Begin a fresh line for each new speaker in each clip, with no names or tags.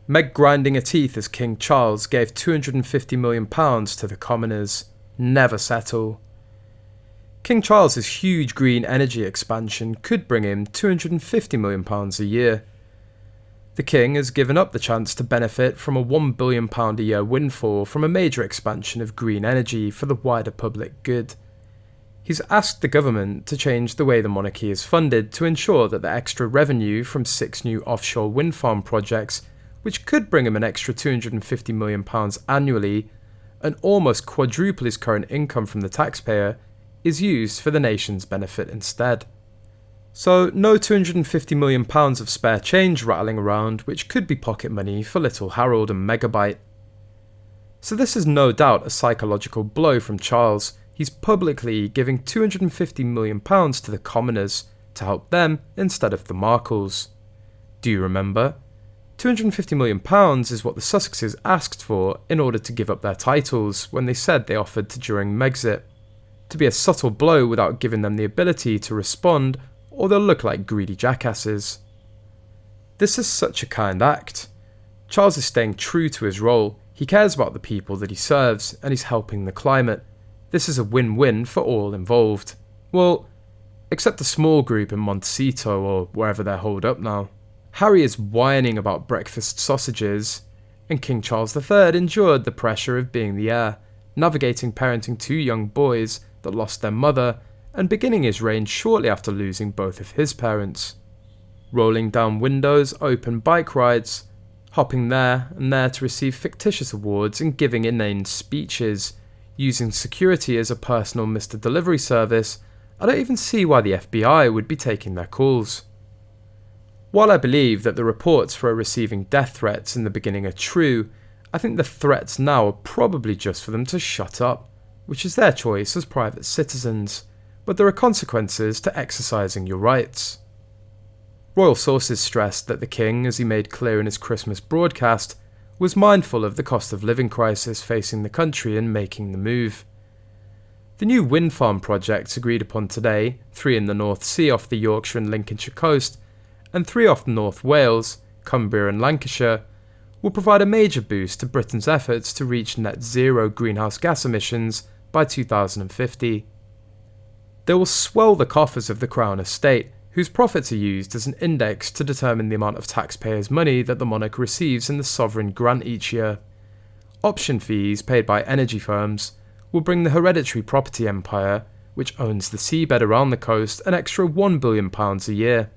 Meg grinding her teeth as King Charles gave £250 million to the commoners. Never settle. King Charles's huge green energy expansion could bring him £250 million a year. The king has given up the chance to benefit from a £1 billion a year windfall from a major expansion of green energy for the wider public good. He's asked the government to change the way the monarchy is funded to ensure that the extra revenue from 6 new offshore wind farm projects, which could bring him an extra £250 million annually and almost quadruple his current income from the taxpayer, is used for the nation's benefit instead. So no £250 million of spare change rattling around, which could be pocket money for little Harold and Megabyte. So this is no doubt a psychological blow from Charles. He's publicly giving £250 million to the commoners to help them instead of the Markles. Do you remember? £250 million is what the Sussexes asked for in order to give up their titles when they said they offered to during Megxit. To be a subtle blow without giving them the ability to respond, or they'll look like greedy jackasses. This is such a kind act. Charles is staying true to his role. He cares about the people that he serves, and he's helping the climate. This is a win-win for all involved. Well, except a small group in Montecito or wherever they're holed up now. Harry is whining about breakfast sausages, and King Charles III endured the pressure of being the heir, navigating parenting 2 young boys that lost their mother, and beginning his reign shortly after losing both of his parents. Rolling down windows, open bike rides, hopping there and there to receive fictitious awards and giving inane speeches, using security as a personal Mr. Delivery service, I don't even see why the FBI would be taking their calls. While I believe that the reports for receiving death threats in the beginning are true, I think the threats now are probably just for them to shut up, which is their choice as private citizens. But there are consequences to exercising your rights. Royal sources stressed that the king, as he made clear in his Christmas broadcast, was mindful of the cost of living crisis facing the country in making the move. The new wind farm projects agreed upon today, 3 in the North Sea off the Yorkshire and Lincolnshire coast, and 3 off North Wales, Cumbria and Lancashire, will provide a major boost to Britain's efforts to reach net zero greenhouse gas emissions by 2050. They will swell the coffers of the Crown estate, whose profits are used as an index to determine the amount of taxpayers' money that the monarch receives in the sovereign grant each year. Option fees paid by energy firms will bring the hereditary property empire, which owns the seabed around the coast, an extra £1 billion a year.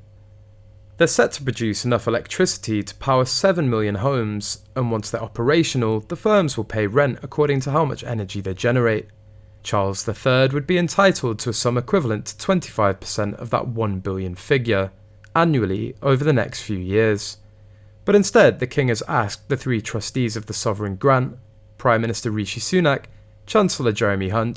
They're set to produce enough electricity to power 7 million homes, and once they're operational, the firms will pay rent according to how much energy they generate. Charles III would be entitled to a sum equivalent to 25% of that 1 billion figure, annually over the next few years. But instead, the king has asked the 3 trustees of the sovereign grant, Prime Minister Rishi Sunak, Chancellor Jeremy Hunt,